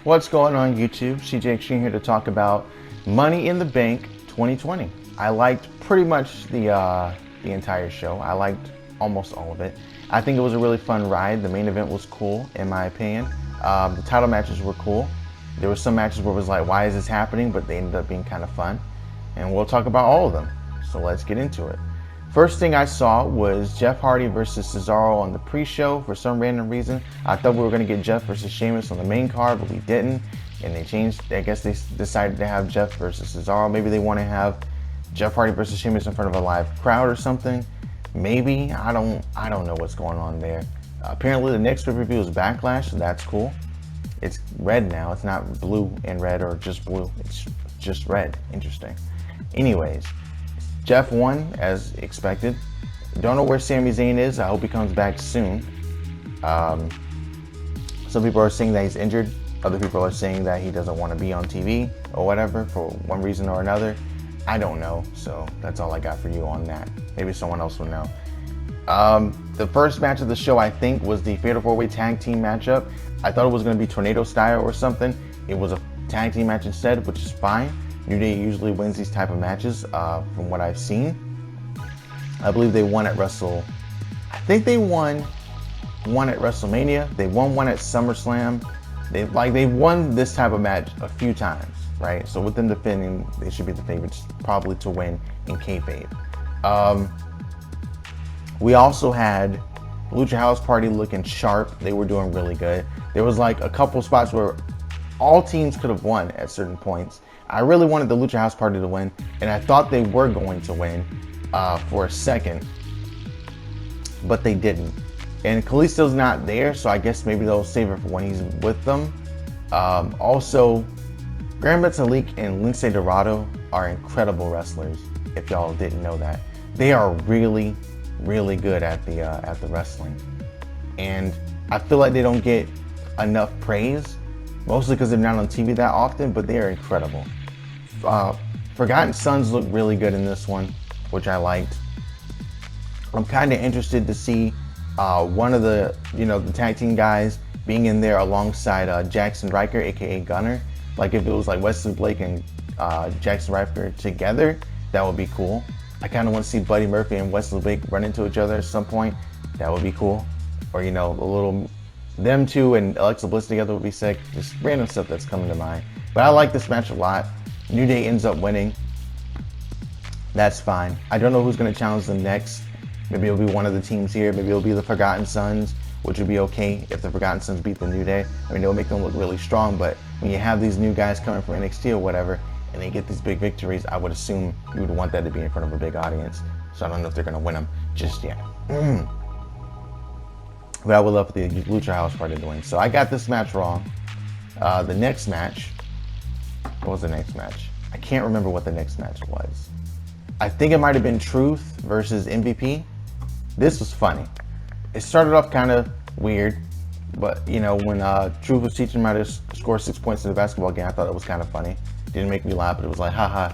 What's going on YouTube? CJ Extreme here to talk about Money in the Bank 2020. I liked pretty much the entire show. I liked almost all of it. I think it was a really fun ride. The main event was cool in my opinion. The title matches were cool. There were some matches where it was like, why is this happening? But they ended up being kind of fun. And we'll talk about all of them. So let's get into it. First thing I saw was Jeff Hardy versus Cesaro on the pre-show. For some random reason, I thought we were going to get Jeff versus Sheamus on the main card, but we didn't. And they changed. I guess they decided to have Jeff versus Cesaro. Maybe they want to have Jeff Hardy versus Sheamus in front of a live crowd or something. Maybe. I don't know what's going on there. Apparently, the next pay-per-view is Backlash, so that's cool. It's red now. It's not blue and red or just blue. It's just red. Interesting. Anyways. Jeff won, as expected. Don't know where Sami Zayn is. I hope he comes back soon. Some people are saying that he's injured. Other people are saying that he doesn't want to be on TV or whatever for one reason or another. I don't know. So that's all I got for you on that. Maybe someone else will know. The first match of the show, I think, was the Fatal 4-Way Tag Team matchup. I thought it was going to be Tornado Style or something. It was a tag team match instead, which is fine. New Day usually wins these type of matches, from what I've seen. I believe they won at I think they won one at WrestleMania. They won one at SummerSlam. They've won this type of match a few times, right? So with them defending, they should be the favorites probably to win in kayfabe. We also had Lucha House Party looking sharp. They were doing really good. There was like a couple spots where all teams could have won at certain points. I really wanted the Lucha House Party to win, and I thought they were going to win for a second, but they didn't. And Kalisto's not there, so I guess maybe they'll save it for when he's with them. Also, Gran Metalik and Lince Dorado are incredible wrestlers, if y'all didn't know that. They are really, really good at the wrestling. And I feel like they don't get enough praise, mostly because they're not on TV that often, but they are incredible. Forgotten Sons look really good in this one, which I liked. I'm kind of interested to see one of the tag team guys being in there alongside Jackson Ryker, aka Gunner. Like if it was like Wesley Blake and Jackson Ryker together, that would be cool. I kind of want to see Buddy Murphy and Wesley Blake run into each other at some point. That would be cool. Or a little them two and Alexa Bliss together would be sick. Just random stuff that's coming to mind. But I like this match a lot. New Day ends up winning. That's fine. I don't know who's going to challenge them next. Maybe it'll be one of the teams here. Maybe it'll be the Forgotten Sons, which would be okay if the Forgotten Sons beat the New Day. I mean, it'll make them look really strong, but when you have these new guys coming from NXT or whatever, and they get these big victories, I would assume you would want that to be in front of a big audience. So I don't know if they're going to win them just yet. But I would love the Lucha House Party to win. So I got this match wrong. The next match, what was the next match? I can't remember what the next match was. I think it might have been Truth versus MVP. This was funny. It started off kind of weird, but when Truth was teaching him how to score 6 points in the basketball game, I thought it was kind of funny. Didn't make me laugh, but it was like, haha,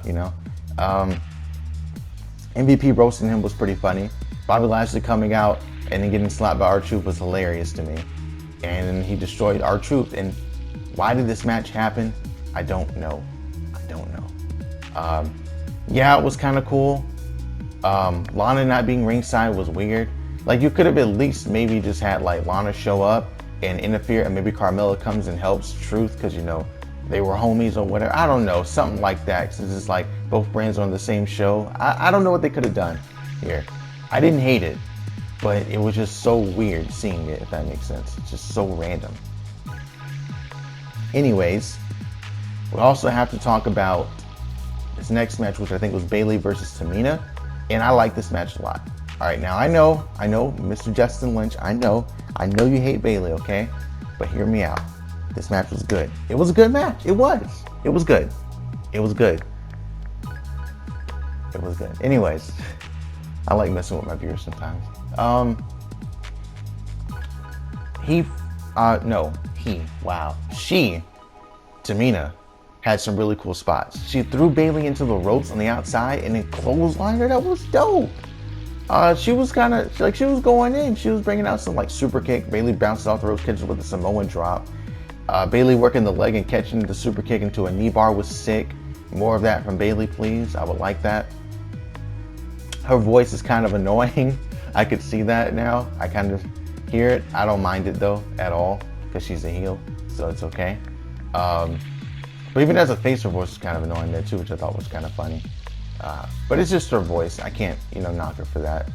MVP roasting him was pretty funny. Bobby Lashley coming out and then getting slapped by R-Truth was hilarious to me. And then he destroyed R-Truth. And why did this match happen? I don't know. Yeah, it was kind of cool. Lana not being ringside was weird. Like, you could have at least maybe just had like Lana show up and interfere, and maybe Carmella comes and helps Truth because they were homies or whatever. I don't know, something like that. Since it's like both brands are on the same show. I don't know what they could have done here. I didn't hate it, but it was just so weird seeing it, if that makes sense. It's just so random. Anyways, we also have to talk about this next match, which I think was Bayley versus Tamina. And I like this match a lot. All right, now I know, Mr. Justin Lynch, I know you hate Bayley, okay? But hear me out. This match was good. It was a good match. It was good. Anyways, I like messing with my viewers sometimes. She, Tamina, had some really cool spots. She threw Bayley into the ropes on the outside and then clotheslined her. That was dope. She was kind of like, she was going in. She was bringing out some like super kick. Bayley bounced off the ropes, catches with a Samoan drop. Bayley working the leg and catching the super kick into a knee bar was sick. More of that from Bayley, please. I would like that. Her voice is kind of annoying. I could see that now. I kind of hear it. I don't mind it though at all because she's a heel, so it's okay. But even as a face, her voice is kind of annoying there too, which I thought was kind of funny. But it's just her voice. I can't, knock her for that.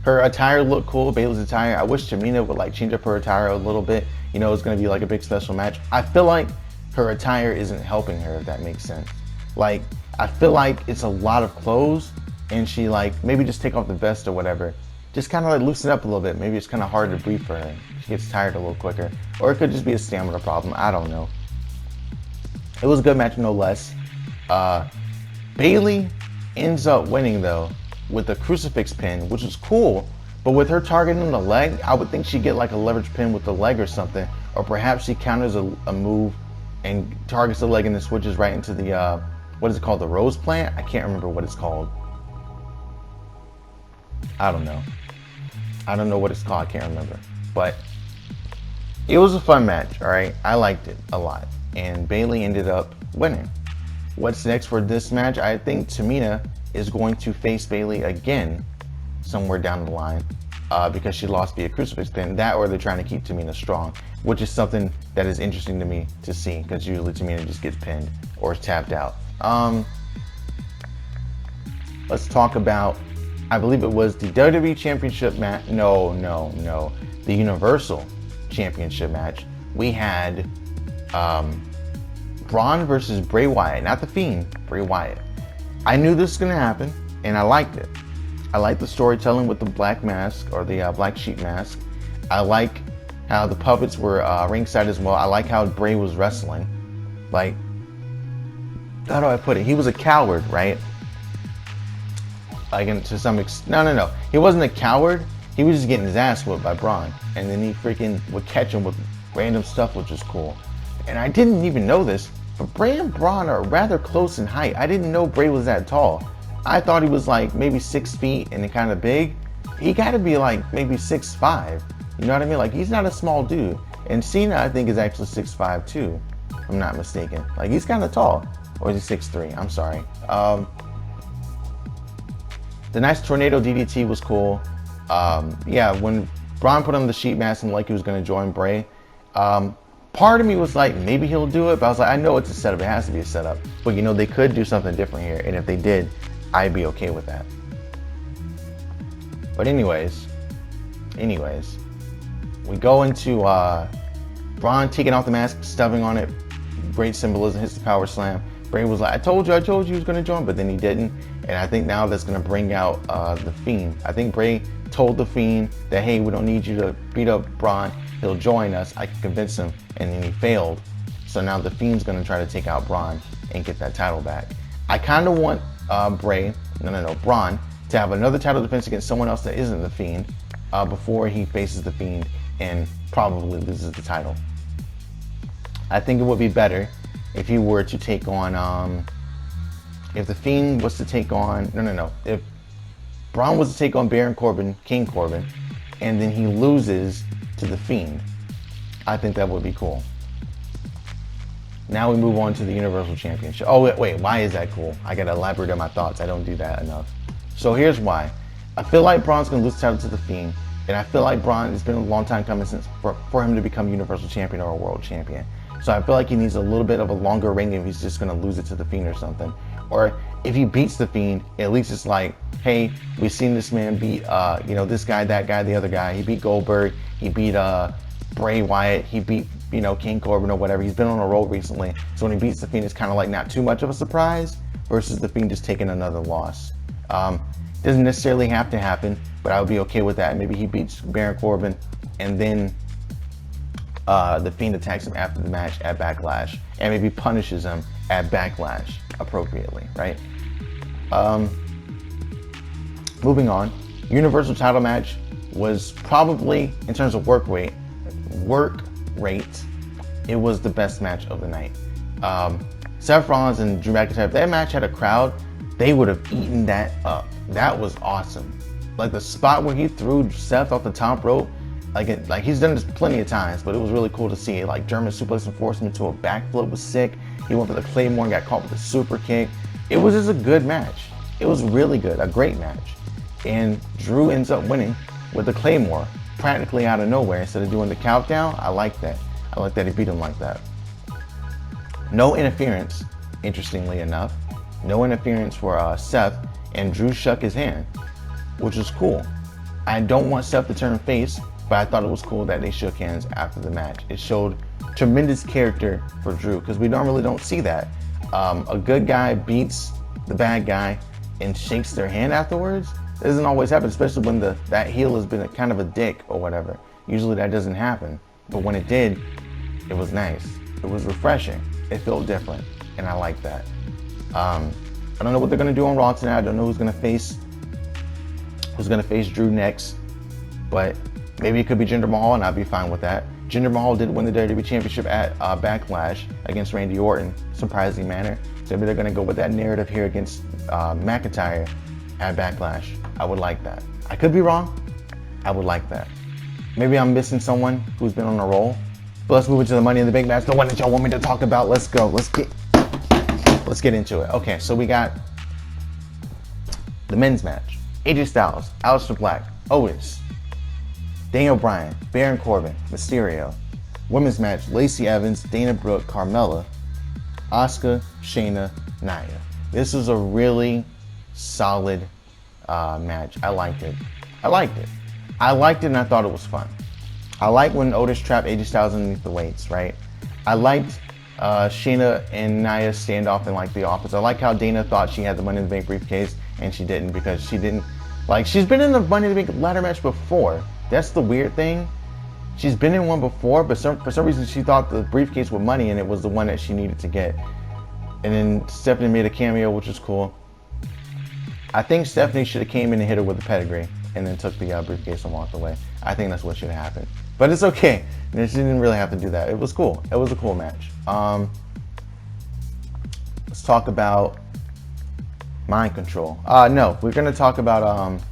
Her attire looked cool, Bayley's attire. I wish Tamina would change up her attire a little bit. It's gonna be a big special match. I feel like her attire isn't helping her, if that makes sense. I feel like it's a lot of clothes and she maybe just take off the vest or whatever. Just kind of loosen up a little bit. Maybe it's kind of hard to breathe for her. She gets tired a little quicker. Or it could just be a stamina problem. I don't know. It was a good match, no less. Bayley ends up winning though with a crucifix pin, which is cool. But with her targeting the leg, I would think she'd get a leverage pin with the leg or something. Or perhaps she counters a move and targets the leg and then switches right into the, what is it called? The rose plant? I can't remember what it's called. I don't know. I don't know what it's called. I can't remember. But it was a fun match, all right? I liked it a lot. And Bayley ended up winning. What's next for this match? I think Tamina is going to face Bayley again somewhere down the line because she lost via crucifix pin. That or they're trying to keep Tamina strong, which is something that is interesting to me to see because usually Tamina just gets pinned or is tapped out. Let's talk about, I believe it was the WWE Championship match. No. The Universal Championship match. We had Braun versus Bray Wyatt, not The Fiend, Bray Wyatt. I knew this was going to happen, and I liked it. I like the storytelling with the black mask, or the black sheep mask. I like how the puppets were ringside as well. I like how Bray was wrestling. How do I put it? He was a coward, right? To some extent. No. He wasn't a coward. He was just getting his ass whooped by Braun. And then he freaking would catch him with random stuff, which was cool. And I didn't even know this, but Bray and Braun are rather close in height. I didn't know Bray was that tall. I thought he was maybe 6 feet and kind of big. He got to be maybe 6'5". You know what I mean? He's not a small dude. And Cena, I think, is actually 6'5" too, if I'm not mistaken. He's kind of tall. Or is he 6'3"? I'm sorry. The nice tornado DDT was cool. Yeah, when Braun put on the sheet mask and he was going to join Bray, part of me was maybe he'll do it, but I was I know it's a setup. It has to be a setup. But they could do something different here, and if they did, I'd be okay with that. But anyways, we go into Braun taking off the mask, stuffing on it. Great symbolism, hits the power slam. Bray was I told you he was going to join, but then he didn't. And I think now that's going to bring out The Fiend. I think Bray told The Fiend that, hey, we don't need you to beat up Braun. He'll join us. I can convince him. And then he failed. So now The Fiend's going to try to take out Braun and get that title back. I kind of want Braun to have another title defense against someone else that isn't The Fiend before he faces The Fiend and probably loses the title. I think it would be better if he were to take on, if The Fiend was to take on, if Braun was to take on Baron Corbin, King Corbin, and then he loses to The Fiend, I think that would be cool. Now we move on to the Universal Championship. Oh, wait, why is that cool? I gotta elaborate on my thoughts. I don't do that enough. So here's why. I feel like Braun's gonna lose the title to The Fiend, and I feel like Braun, it's been a long time coming for him to become Universal Champion or a World Champion. So I feel like he needs a little bit of a longer reign if he's just gonna lose it to The Fiend or something. Or if he beats The Fiend, at least it's hey, we've seen this man beat, this guy, that guy, the other guy. He beat Goldberg. He beat Bray Wyatt. He beat, King Corbin or whatever. He's been on a roll recently. So when he beats The Fiend, it's kind of not too much of a surprise versus The Fiend just taking another loss. Doesn't necessarily have to happen, but I would be okay with that. Maybe he beats Baron Corbin and then The Fiend attacks him after the match at Backlash and maybe punishes him at Backlash appropriately, right? Moving on, Universal title match was probably, in terms of work rate, it was the best match of the night. Seth Rollins and Drew McIntyre, if that match had a crowd, they would have eaten that up. That was awesome. The spot where he threw Seth off the top rope, Like he's done this plenty of times, but it was really cool to see. Like German suplex and forced him into a backflip was sick. He went for the Claymore and got caught with a super kick. It was just a good match. It was really good, a great match. And Drew ends up winning with the Claymore practically out of nowhere instead of doing the countdown. I like that. I like that he beat him like that. No interference, interestingly enough. No interference for Seth, and Drew shook his hand, which was cool. I don't want Seth to turn face, but I thought it was cool that they shook hands after the match. It showed tremendous character for Drew, because we normally don't see that. A good guy beats the bad guy and shakes their hand afterwards. It doesn't always happen, especially when that heel has been kind of a dick or whatever. Usually that doesn't happen, but when it did, it was nice. It was refreshing. It felt different, and I like that. I don't know what they're gonna do on Raw tonight. I don't know who's gonna face Drew next, but maybe it could be Jinder Mahal, and I'd be fine with that. Jinder Mahal did win the WWE Championship at Backlash against Randy Orton, surprising manner. So maybe they're gonna go with that narrative here against McIntyre at Backlash. I would like that. I could be wrong. I would like that. Maybe I'm missing someone who's been on a roll. But let's move into the Money in the Bank match, the one that y'all want me to talk about. Let's go. Let's get into it. Okay, so we got the men's match. AJ Styles, Aleister Black, Otis, Daniel Bryan, Baron Corbin, Mysterio. Women's match, Lacey Evans, Dana Brooke, Carmella, Asuka, Shayna, Nia. This was a really solid match. I liked it. I liked it and I thought it was fun. I like when Otis trapped AJ Styles underneath the weights, right? I liked Shayna and Nia standoff in like the office. I like how Dana thought she had the Money in the Bank briefcase and she didn't, because she didn't, like, she's been in the Money in the Bank ladder match before. That's the weird thing. She's been in one before, but for some reason she thought the briefcase with money and it was the one that she needed to get. And then Stephanie made a cameo, which is cool. I think Stephanie should have came in and hit her with a pedigree and then took the briefcase and walked away. I think that's what should have happened. But it's okay. She didn't really have to do that. It was cool. It was a cool match. Let's talk about mind control. No, we're going to talk about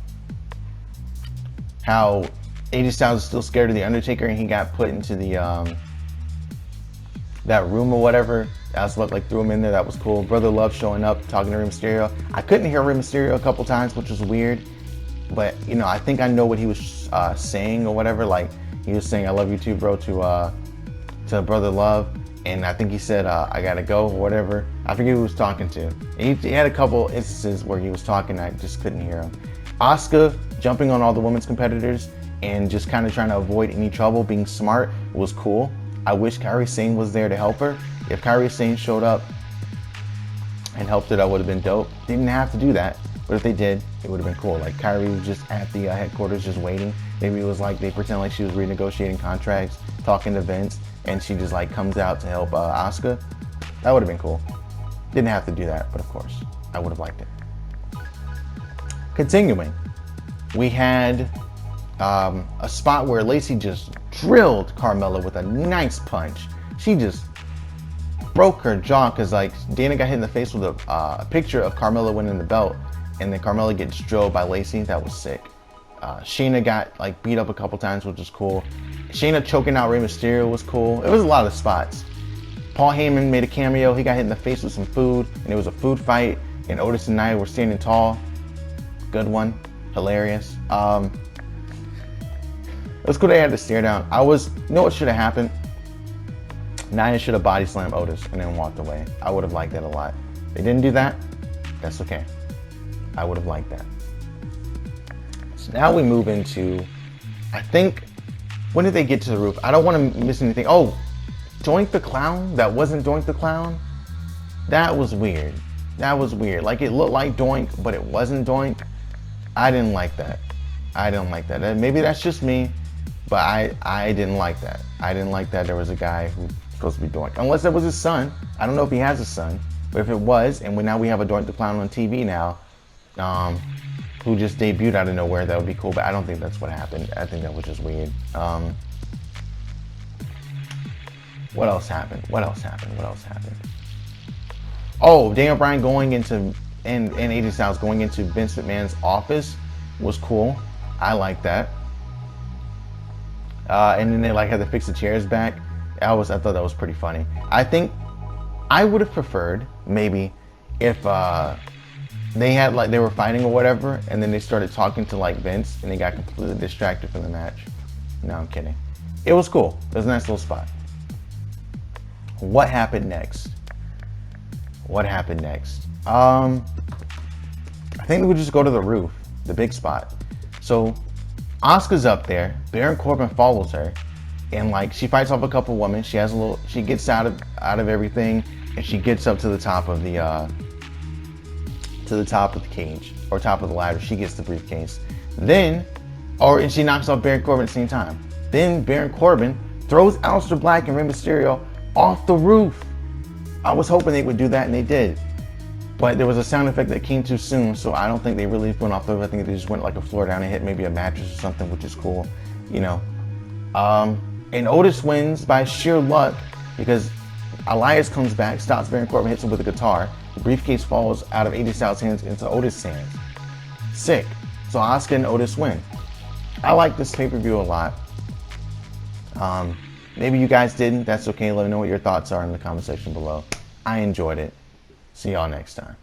how AJ Styles is still scared of The Undertaker and he got put into the that room or whatever. That's what threw him in there. That was cool. Brother Love showing up, talking to Rey Mysterio. I couldn't hear Rey Mysterio a couple times, which was weird. But, you know, I think I know what he was saying or whatever. Like, he was saying, "I love you too, bro," to Brother Love. And I think he said, "I gotta go," or whatever. I forget who he was talking to. He had a couple instances where he was talking, I just couldn't hear him. Asuka jumping on all the women's competitors and just kind of trying to avoid any trouble, being smart, was cool. I wish Kairi Sane was there to help her. If Kairi Sane showed up and helped her, that would have been dope. Didn't have to do that, but if they did, it would have been cool. Like, Kairi was just at the headquarters just waiting. Maybe it was like they pretend like she was renegotiating contracts, talking to Vince, and she just comes out to help Asuka. That would have been cool. Didn't have to do that, but of course, I would have liked it. Continuing, we had a spot where Lacey just drilled Carmella with a nice punch. She just broke her jaw because Dana got hit in the face with a picture of Carmella winning the belt, and then Carmella gets drilled by Lacey. That was sick. Shayna got beat up a couple times, which was cool. Shayna choking out Rey Mysterio was cool. It was a lot of spots. Paul Heyman made a cameo. He got hit in the face with some food, and it was a food fight, and Otis and Nia were standing tall. Good one. Hilarious. It was cool they had to stare down. You know what should have happened? Nia should have body slammed Otis and then walked away. I would have liked that a lot. They didn't do that. That's okay. I would have liked that. So now we move into, I think, when did they get to the roof? I don't want to miss anything. Oh, Doink the Clown? That wasn't Doink the Clown? That was weird. That was weird. It looked like Doink, but it wasn't Doink. I didn't like that. I didn't like that. Maybe that's just me, but I didn't like that. I didn't like that there was a guy who was supposed to be Doink. Unless that was his son. I don't know if he has a son, but if it was, and now we have a Doink the Clown on TV now, who just debuted out of nowhere, that would be cool, but I don't think that's what happened. I think that was just weird. What else happened? Oh, Daniel Bryan going into, and AJ Styles going into Vince McMahon's office was cool. I like that. And then they like had to fix the chairs back. I thought that was pretty funny. I think I would have preferred maybe if they had like they were fighting or whatever, and then they started talking to like Vince, and they got completely distracted from the match. No, I'm kidding. It was cool. It was a nice little spot. What happened next? What happened next? I think we would just go to the roof, the big spot. So Asuka's up there. Baron Corbin follows her, and like she fights off a couple women. She gets out of everything, and she gets up to the top of the cage or top of the ladder. She gets the briefcase. And she knocks off Baron Corbin at the same time. Then Baron Corbin throws Aleister Black and Rey Mysterio off the roof. I was hoping they would do that, and they did. But there was a sound effect that came too soon, so I don't think they really went off the roof. I think they just went like a floor down and hit maybe a mattress or something, which is cool, you know. And Otis wins by sheer luck because Elias comes back, stops Baron Corbin, hits him with a guitar. The briefcase falls out of AJ Styles' hands into Otis' hands. Sick. So Asuka and Otis win. I like this pay-per-view a lot. Maybe you guys didn't. That's okay. Let me know what your thoughts are in the comment section below. I enjoyed it. See y'all next time.